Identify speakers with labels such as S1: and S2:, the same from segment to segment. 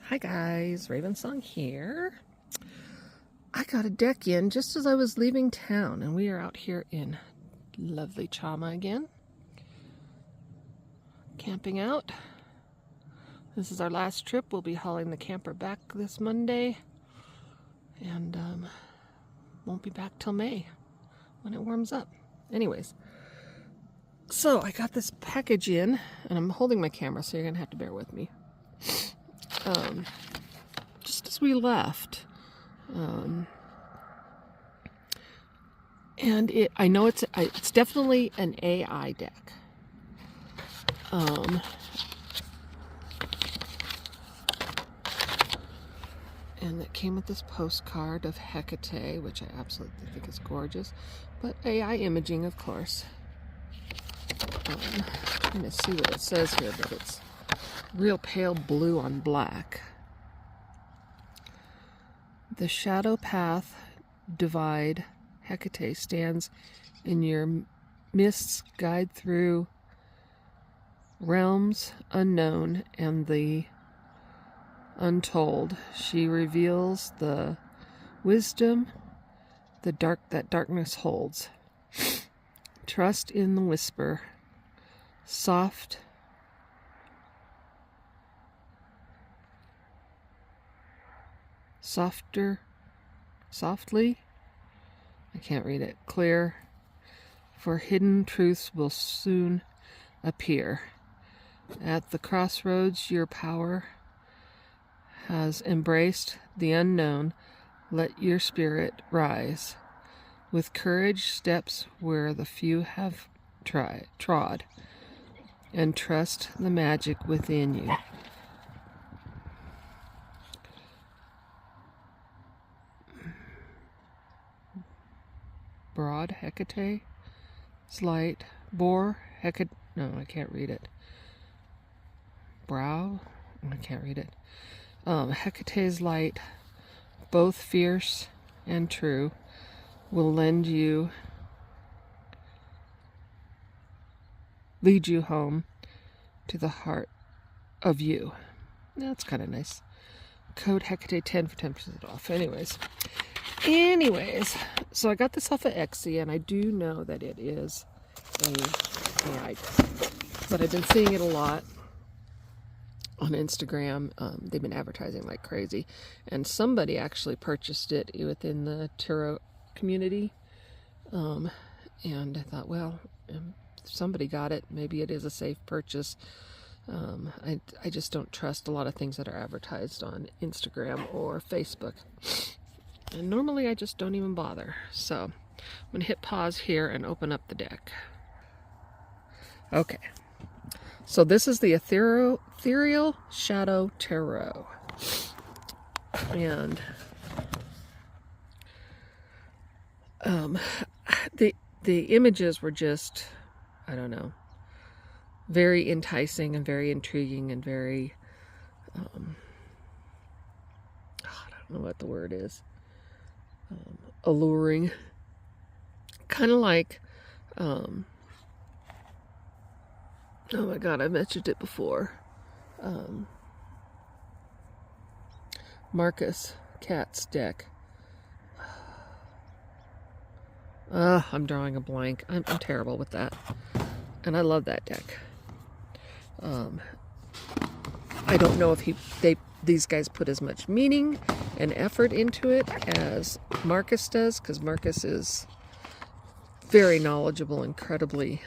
S1: Hi guys, Raven Song here. I got a deck in just as I was leaving town, and we are out here in lovely Chama again, camping out. This is our last trip. We'll be hauling the camper back this Monday, and won't be back till May when it warms up. Anyways, so I got this package in, and I'm holding my camera, so you're gonna have to bear with me. Just as we left, and I know it's definitely an AI deck. And it came with this postcard of Hecate, which I absolutely think is gorgeous, but AI imaging, of course. Trying to see what it says here, but it's real pale blue on black. The shadow path divide Hecate stands in your mists, guide through realms unknown and the untold. She reveals the wisdom that darkness holds. Trust in the whisper, softly. I can't read it. Clear, for hidden truths will soon appear. At the crossroads, your power has embraced the unknown. Let your spirit rise. With courage, steps where the few have trod, and trust the magic within you. Broad Hecate, slight, bore Hecate. No, I can't read it. Brow, I can't read it. Hecate's light, both fierce and true, will lead you home to the heart of you. That's kind of nice. Code Hecate 10 for 10% off. Anyways, so I got this off of Etsy, and I do know that it is an AI, but I've been seeing it a lot on Instagram. They've been advertising like crazy, and somebody actually purchased it within the tarot community, and I thought, well, if somebody got it, maybe it is a safe purchase. I just don't trust a lot of things that are advertised on Instagram or Facebook. And normally I just don't even bother. So I'm going to hit pause here and open up the deck. Okay. So this is the EtherealShadow Tarot. And the images were just, I don't know, very enticing and very intriguing and very, I don't know what the word is. Alluring, kind of like, oh my god, I mentioned it before, Marcus Cat's deck. I'm drawing a blank. I'm terrible with that, and I love that deck. I don't know if these guys put as much meaning and effort into it as Marcus does, because Marcus is very knowledgeable, incredibly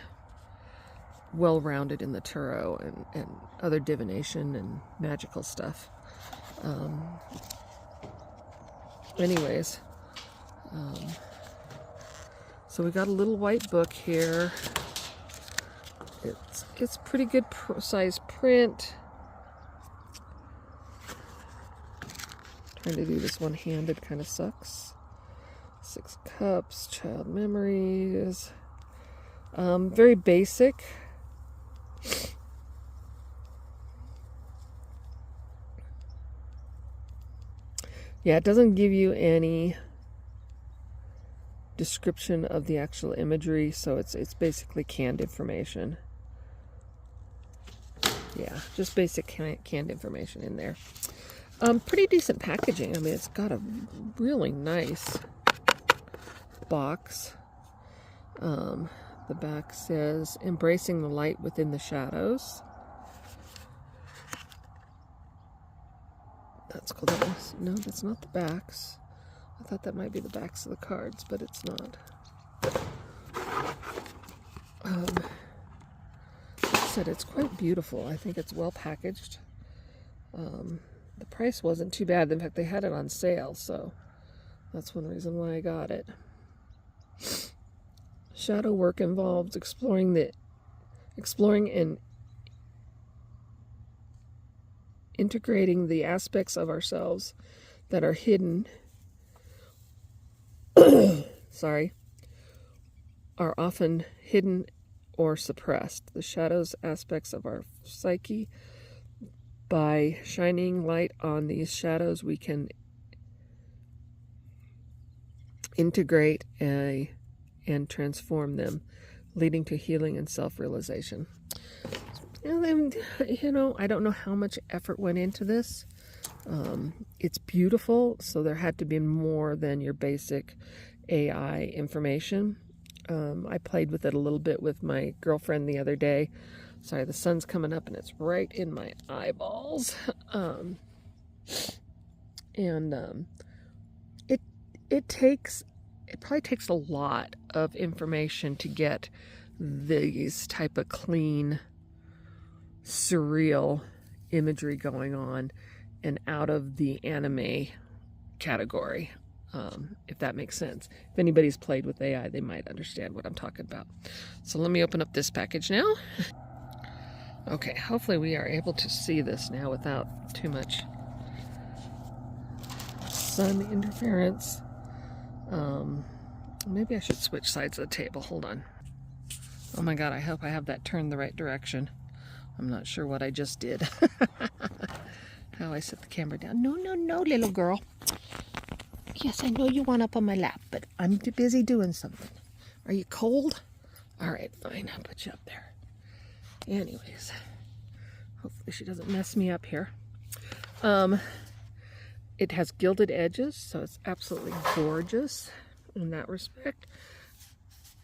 S1: well-rounded in the tarot and other divination and magical stuff. So we got a little white book here. It's pretty good size print. Trying to do this one-handed kind of sucks. 6 cups, child memories. Very basic. Yeah, it doesn't give you any description of the actual imagery, so it's basically canned information. Yeah, just basic canned information in there. Pretty decent packaging. I mean, it's got a really nice box. The back says, "Embracing the light within the shadows." That's cool. No, that's not the backs. I thought that might be the backs of the cards, but it's not. Like I said, it's quite beautiful. I think it's well packaged. The price wasn't too bad. In fact, they had it on sale, so that's one reason why I got it. Shadow work involves exploring and integrating the aspects of ourselves that are hidden, are often hidden or suppressed. The shadows aspects of our psyche. By shining light on these shadows, we can integrate and transform them, leading to healing and self-realization. And I don't know how much effort went into this. It's beautiful, so there had to be more than your basic AI information. I played with it a little bit with my girlfriend the other day. Sorry, the sun's coming up and it's right in my eyeballs. It probably takes a lot of information to get these type of clean, surreal imagery going on and out of the anime category, if that makes sense. If anybody's played with AI, they might understand what I'm talking about. So let me open up this package now. Okay, hopefully we are able to see this now without too much sun interference. Maybe I should switch sides of the table. Hold on. Oh my God, I hope I have that turned the right direction. I'm not sure what I just did. How I set the camera down. No, little girl. Yes, I know you want up on my lap, but I'm too busy doing something. Are you cold? All right, fine. I'll put you up there. Anyways, hopefully she doesn't mess me up here. It has gilded edges, so it's absolutely gorgeous in that respect.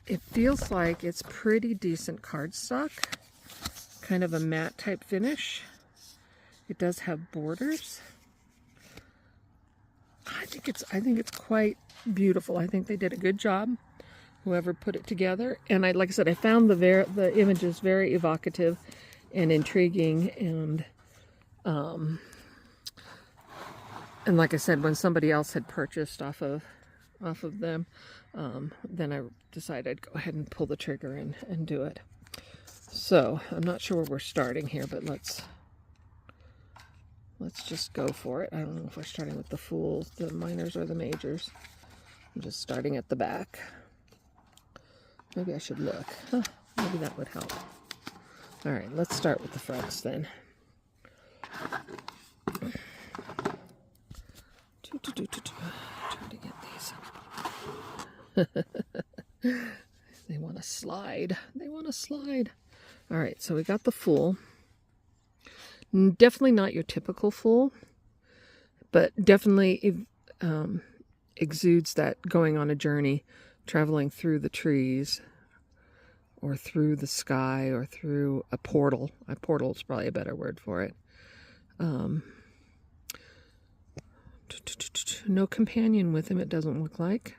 S1: It feels like it's pretty decent cardstock, kind of a matte type finish. It does have borders. I think it's quite beautiful. I think they did a good job, whoever put it together. And like I said, I found the images very evocative and intriguing, and like I said, when somebody else had purchased off of them, then I decided I'd go ahead and pull the trigger and do it. So I'm not sure where we're starting here, but let's just go for it. I don't know if we're starting with the fools, the minors, or the majors. I'm just starting at the back. Maybe I should look. Huh, maybe that would help. All right, let's start with the fronts then. Trying to get these. They want to slide. They want to slide. All right, so we got the fool. Definitely not your typical fool, but definitely exudes that going on a journey, traveling through the trees, or through the sky, or through a portal. A portal is probably a better word for it. No companion with him, it doesn't look like.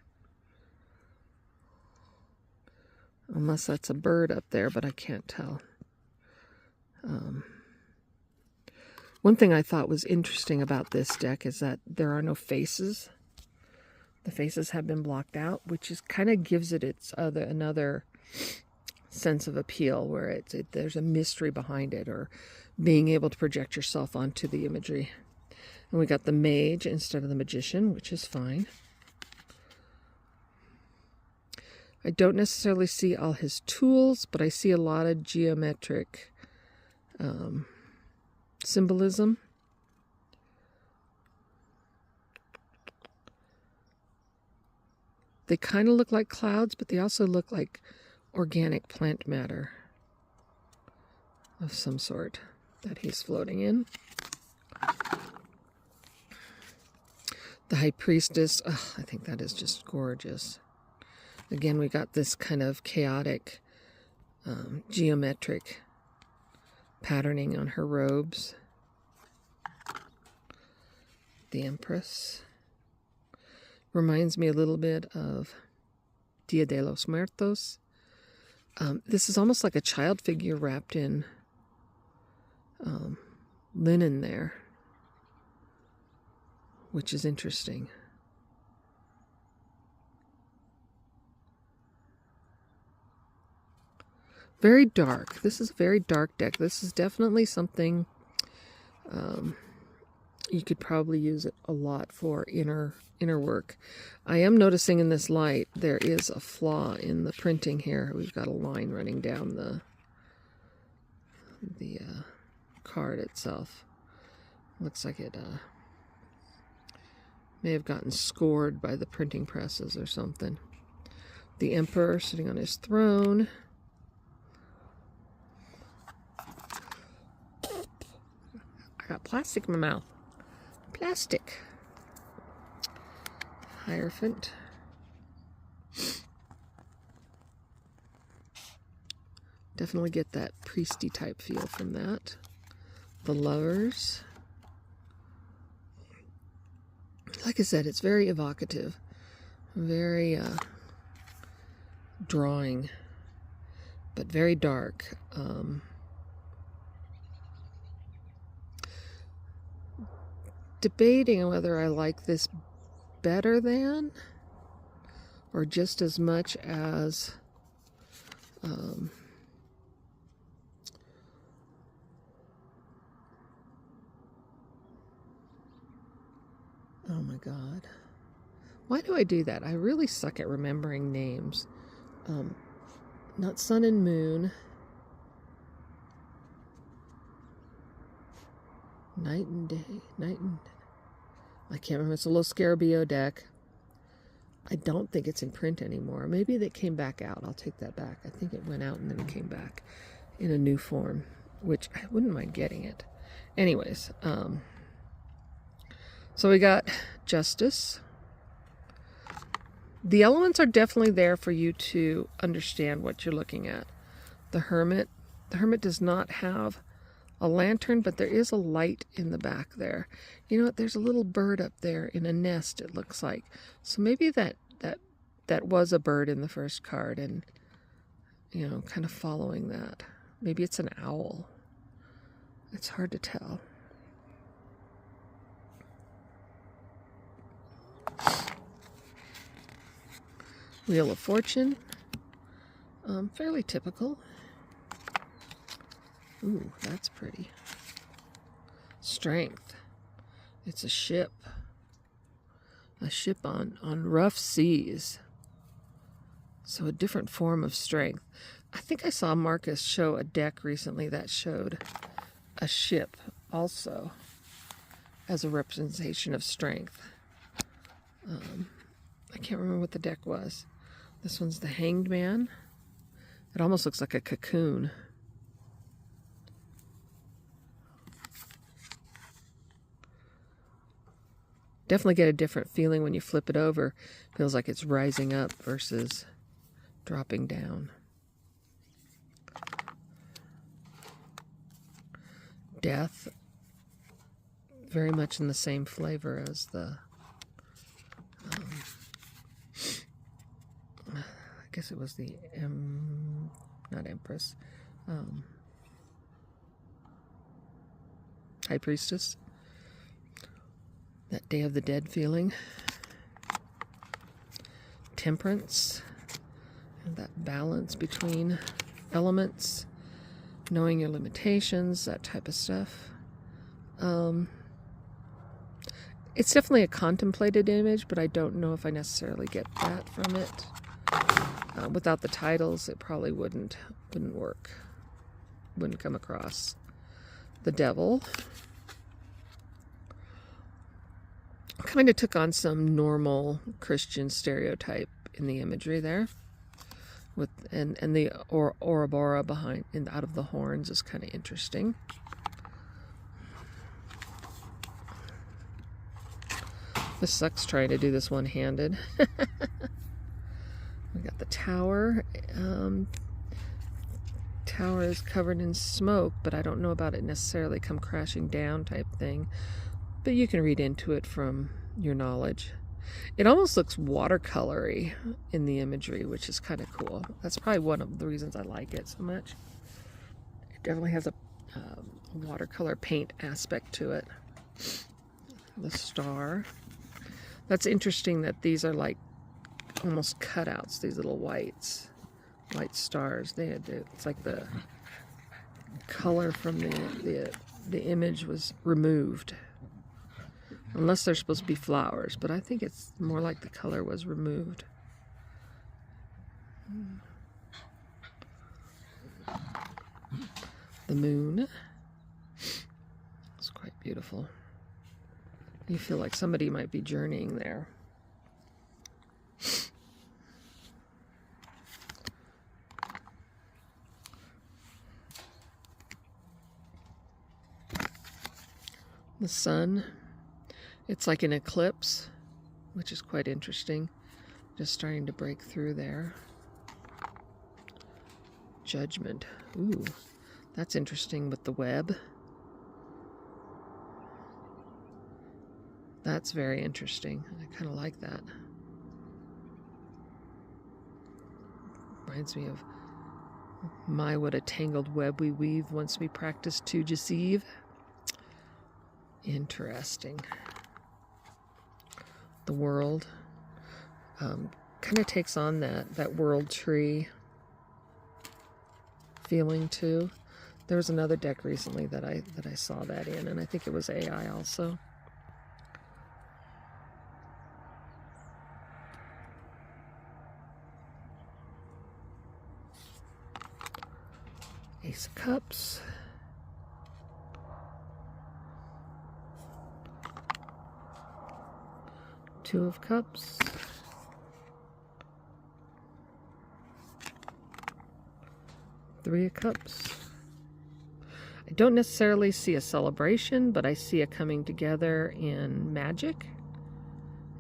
S1: Unless that's a bird up there, but I can't tell. One thing I thought was interesting about this deck is that there are no faces. The faces have been blocked out, which is kind of gives it another sense of appeal, where there's a mystery behind it, or being able to project yourself onto the imagery. And we got the mage instead of the magician, which is fine. I don't necessarily see all his tools, but I see a lot of geometric symbolism. They kind of look like clouds, but they also look like organic plant matter of some sort that he's floating in. The High Priestess, I think that is just gorgeous. Again, we got this kind of chaotic, geometric patterning on her robes. The Empress reminds me a little bit of Dia de los Muertos. This is almost like a child figure wrapped in linen there, which is interesting. Very dark. This is a very dark deck. This is definitely something you could probably use it a lot for inner work. I am noticing in this light there is a flaw in the printing here. We've got a line running down the card itself. Looks like it may have gotten scored by the printing presses or something. The Emperor sitting on his throne. I got plastic in my mouth. Plastic. Hierophant. Definitely get that priesty type feel from that. The Lovers. Like I said, it's very evocative. Very drawing. But very dark. Debating whether I like this better than or just as much as oh my God, why do I do that? I really suck at remembering names. Not Sun and Moon. Night and Day. I can't remember. It's a little Scarabeo deck. I don't think it's in print anymore. Maybe they came back out. I'll take that back. I think it went out and then it came back in a new form, which I wouldn't mind getting it. Anyways, so we got Justice. The elements are definitely there for you to understand what you're looking at. The Hermit. The Hermit does not have a lantern, but there is a light in the back there. You know what? There's a little bird up there in a nest, it looks like. So maybe that was a bird in the first card, and you know, kind of following that. Maybe it's an owl. It's hard to tell. Wheel of Fortune. Fairly typical. Ooh, that's pretty. Strength. It's a ship. A ship on rough seas. So a different form of strength. I think I saw Marcus show a deck recently that showed a ship also as a representation of strength. I can't remember what the deck was. This one's the Hanged Man. It almost looks like a cocoon. Definitely get a different feeling when you flip it over. Feels like it's rising up versus dropping down. Death. Very much in the same flavor as the I guess it was the not Empress, High Priestess. That Day of the Dead feeling. Temperance. And that balance between elements. Knowing your limitations, that type of stuff. It's definitely a contemplated image, but I don't know if I necessarily get that from it. Without the titles, it probably wouldn't work. Wouldn't come across. The Devil. Kind of took on some normal Christian stereotype in the imagery there, with and the Ouroboros behind and out of the horns is kind of interesting. This sucks trying to do this one-handed. We got the tower. Tower is covered in smoke, but I don't know about it necessarily come crashing down type thing. But you can read into it from your knowledge. It almost looks watercolory in the imagery, which is kind of cool. That's probably one of the reasons I like it so much. It definitely has a watercolor paint aspect to it. The star. That's interesting that these are like almost cutouts, these little white stars. It's like the color from the image was removed. Unless they're supposed to be flowers, but I think it's more like the color was removed. The moon. It's quite beautiful. You feel like somebody might be journeying there. The sun. It's like an eclipse, which is quite interesting. Just starting to break through there. Judgment. Ooh, that's interesting with the web. That's very interesting. I kind of like that. Reminds me of my, what a tangled web we weave once we practice to deceive. Interesting. The world kind of takes on that world tree feeling too. There was another deck recently that I saw that in, and I think it was AI also. Ace of Cups. Two of Cups. Three of Cups. I don't necessarily see a celebration, but I see a coming together in magic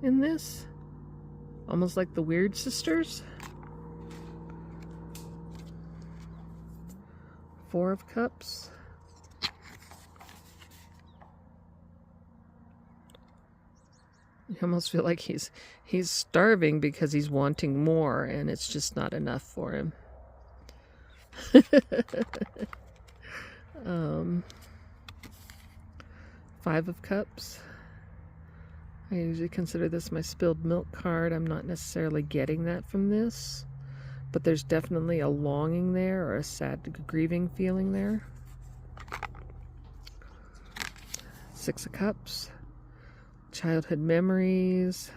S1: in this. Almost like the Weird Sisters. Four of Cups. You almost feel like he's starving because he's wanting more, and it's just not enough for him. Five of Cups. I usually consider this my spilled milk card. I'm not necessarily getting that from this, but there's definitely a longing there, or a sad, grieving feeling there. Six of Cups. Childhood memories,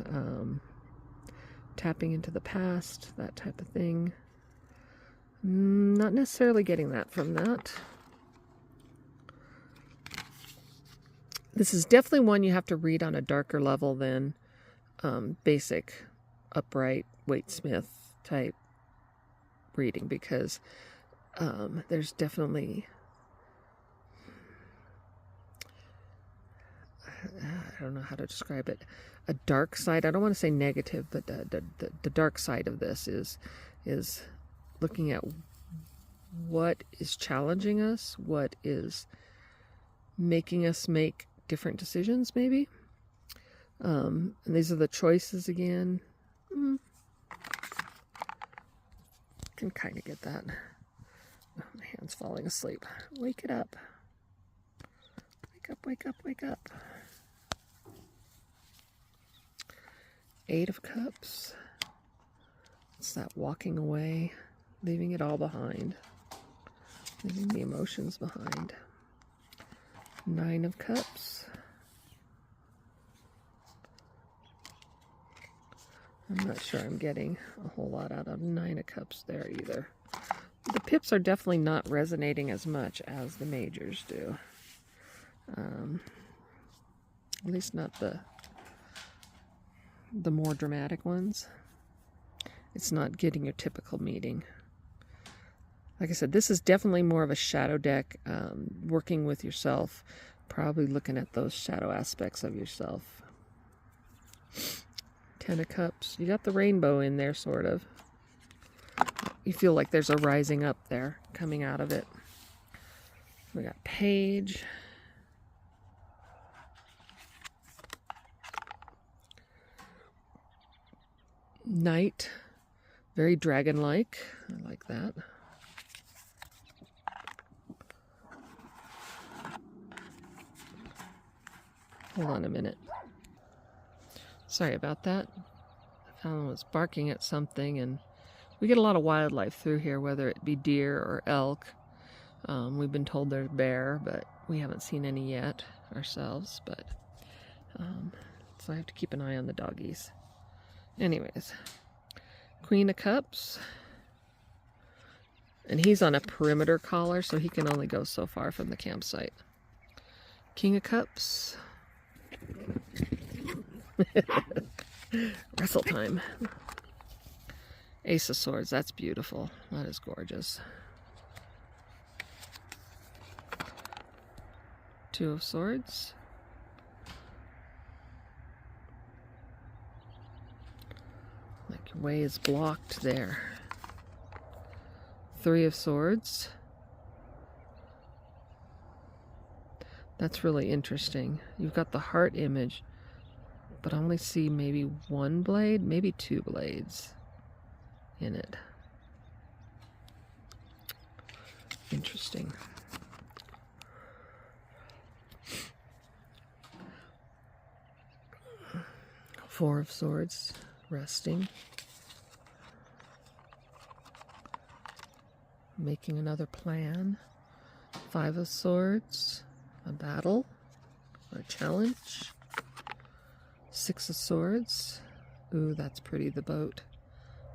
S1: tapping into the past, that type of thing. Not necessarily getting that from that. This is definitely one you have to read on a darker level than basic, upright, Waite-Smith type reading, because there's definitely... I don't know how to describe it. A dark side. I don't want to say negative, but the dark side of this is looking at what is challenging us, what is making us make different decisions, maybe. And these are the choices again. Can kind of get that. Oh, my hand's falling asleep. Wake it up. Wake up, wake up, wake up. Eight of Cups. It's that walking away, leaving it all behind, leaving the emotions behind. Nine of Cups. I'm not sure I'm getting a whole lot out of Nine of Cups there either. The pips are definitely not resonating as much as the majors do. At least not the more dramatic ones. It's not getting your typical meeting. Like I said, this is definitely more of a shadow deck, working with yourself, probably looking at those shadow aspects of yourself. Ten of Cups. You got the rainbow in there, sort of. You feel like there's a rising up there coming out of it. We got Page. Knight. Very dragon-like. I like that. Hold on a minute. Sorry about that. I found I was barking at something, and we get a lot of wildlife through here, whether it be deer or elk. We've been told there's bear, but we haven't seen any yet ourselves. But so I have to keep an eye on the doggies. Anyways, Queen of Cups. And he's on a perimeter collar, so he can only go so far from the campsite. King of Cups. Wrestle time. Ace of Swords. That's beautiful. That is gorgeous. Two of Swords. Like your way is blocked there. Three of Swords. That's really interesting. You've got the heart image, but I only see maybe one blade, maybe two blades in it. Interesting. Four of Swords, resting. Making another plan. Five of Swords, a battle or a challenge. Six of Swords. Ooh, that's pretty, the boat.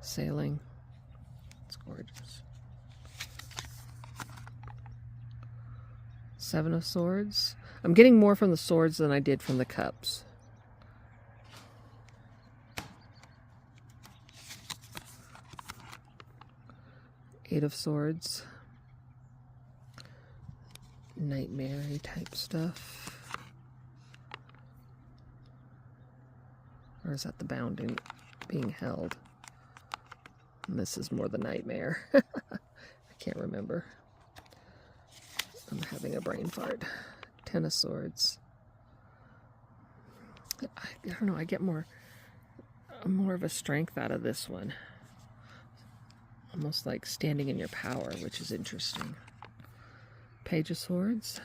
S1: Sailing. It's gorgeous. Seven of Swords. I'm getting more from the swords than I did from the cups. Eight of Swords. Nightmare-y type stuff. Or is that the bounding being held? And this is more the nightmare. I can't remember. I'm having a brain fart. Ten of Swords. I don't know, I get more of a strength out of this one. Almost like standing in your power, which is interesting. Page of Swords.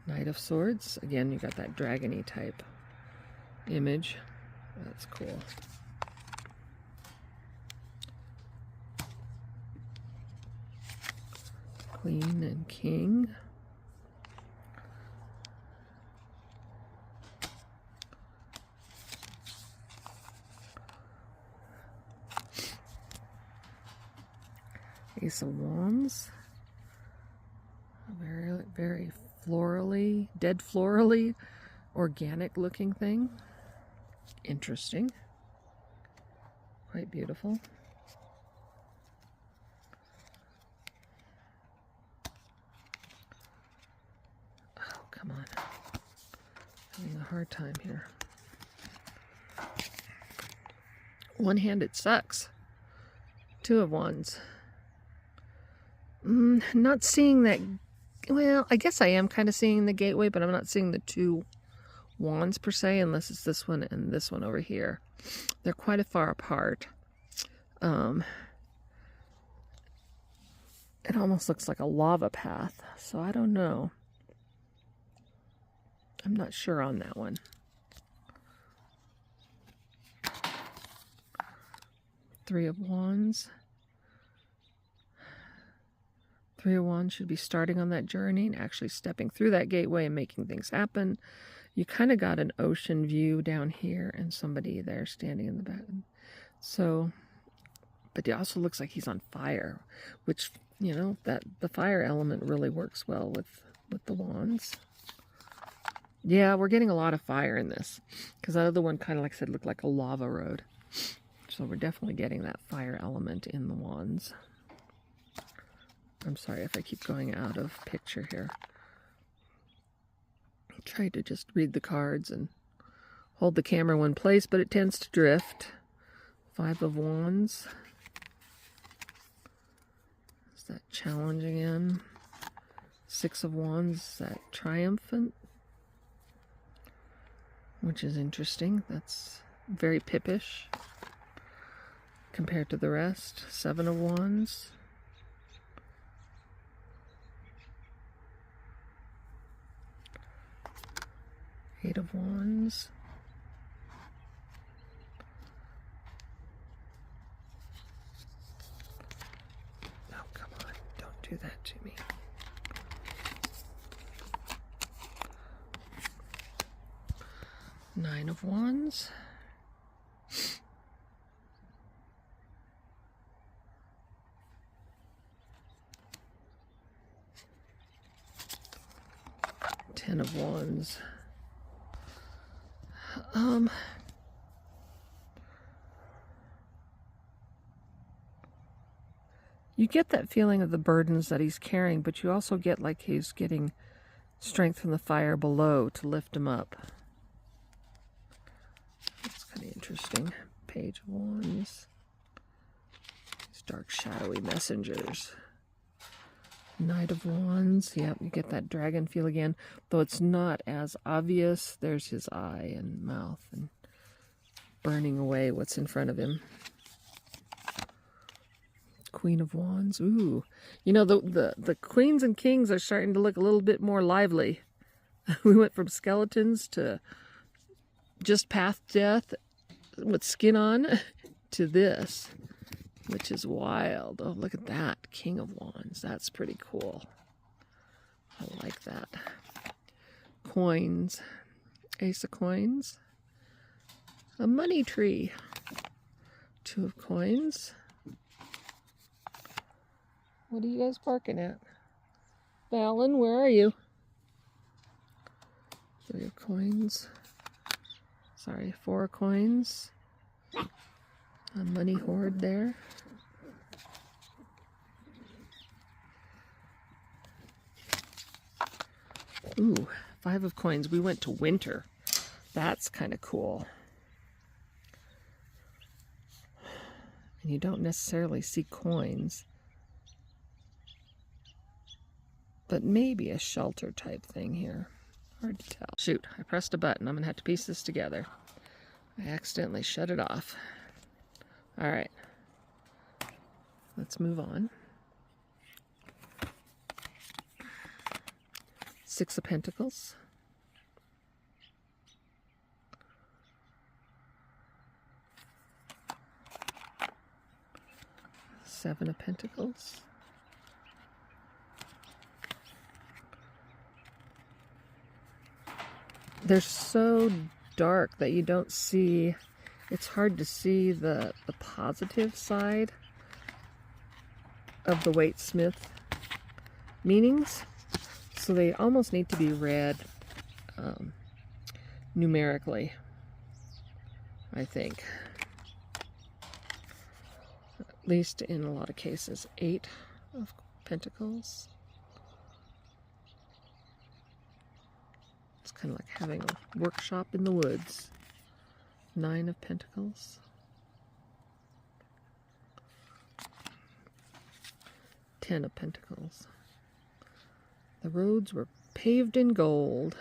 S1: Knight of Swords. Again, you got that dragon-y type image. That's cool. Queen and King. Ace of Wands. Very, very florally, dead florally, organic looking thing. Interesting. Quite beautiful. Oh, come on. Having a hard time here. One-handed sucks. Two of Wands. Not seeing that. Well, I guess I am kind of seeing the gateway, but I'm not seeing the two wands per se, unless it's this one and this one over here. They're quite a far apart. It almost looks like a lava path, so I don't know. I'm not sure on that one. Three of Wands. Three of Wands should be starting on that journey and actually stepping through that gateway and making things happen. You kind of got an ocean view down here and somebody there standing in the back. So, but it also looks like he's on fire, which, you know, that the fire element really works well with the wands. Yeah, we're getting a lot of fire in this because that other one kind of, like I said, looked like a lava road. So we're definitely getting that fire element in the wands. I'm sorry if I keep going out of picture here. Try to just read the cards and hold the camera in one place, but it tends to drift. 5 of Wands. Is that challenge again? 6 of Wands. Is that triumphant? Which is interesting. That's very pippish compared to the rest. 7 of Wands. Eight of Wands. Oh, come on. Don't do that to me. Nine of Wands. Ten of Wands. You get that feeling of the burdens that he's carrying, but you also get like he's getting strength from the fire below to lift him up. That's kind of interesting. Page of Wands. These dark, shadowy messengers. Knight of Wands. Yep, you get that dragon feel again, though it's not as obvious. There's his eye and mouth and burning away what's in front of him. Queen of Wands. Ooh. You know, the queens and kings are starting to look a little bit more lively. We went from skeletons to just path death with skin on to this, which is wild. Oh, look at that. King of Wands. That's pretty cool. I like that. Coins. Ace of Coins. A money tree. 2 of Coins. What are you guys barking at? Fallon, where are you? 3 of Coins. Sorry, 4 of Coins. A money hoard there. Ooh, 5 of Coins. We went to winter. That's kind of cool. And you don't necessarily see coins, but maybe a shelter type thing here. Hard to tell. Shoot, I pressed a button. I'm going to have to piece this together. I accidentally shut it off. All right. Let's move on. 6 of Pentacles. 7 of Pentacles. They're so dark that you don't see, it's hard to see the positive side of the Waite-Smith meanings. So they almost need to be read numerically, I think. At least in a lot of cases. 8 of Pentacles. It's kind of like having a workshop in the woods. 9 of Pentacles. 10 of Pentacles. The roads were paved in gold.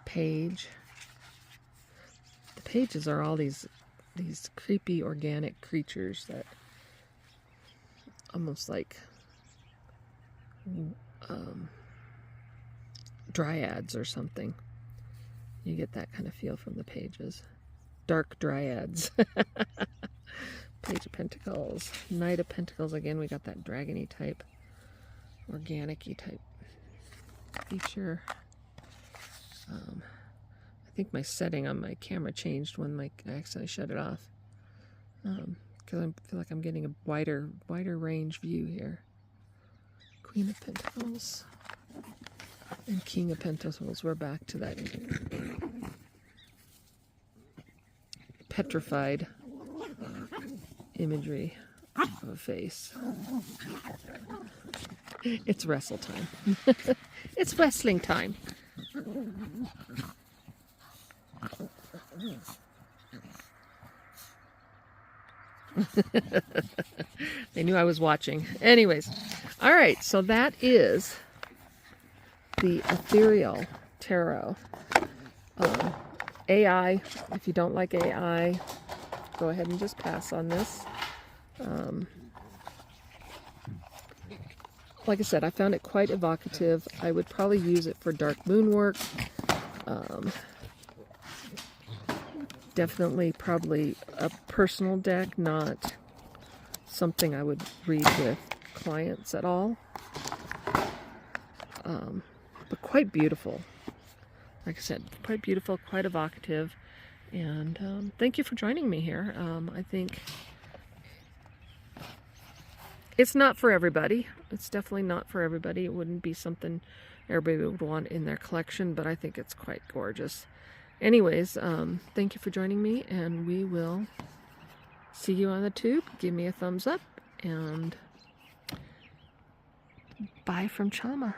S1: Page. The pages are all these creepy organic creatures that almost like dryads or something. You get that kind of feel from the pages. Dark dryads. Page of Pentacles. Knight of Pentacles. Again, we got that dragony type, organic-y type feature. I think my setting on my camera changed when I accidentally shut it off. Because I feel like I'm getting a wider range view here. Queen of Pentacles. And King of Pentacles. We're back to that petrified imagery of a face. It's wrestle time. It's wrestling time. They knew I was watching. Anyways, all right, so that is the Ethereal Tarot. AI, if you don't like AI, go ahead and just pass on this. Like I said, I found it quite evocative. I would probably use it for dark moon work. Definitely probably a personal deck, not something I would read with clients at all. But quite beautiful. Like I said, quite beautiful, quite evocative. And thank you for joining me here. I think it's not for everybody. It's definitely not for everybody. It wouldn't be something everybody would want in their collection, but I think it's quite gorgeous. Anyways, thank you for joining me, and we will see you on the tube. Give me a thumbs up, and bye from Chama.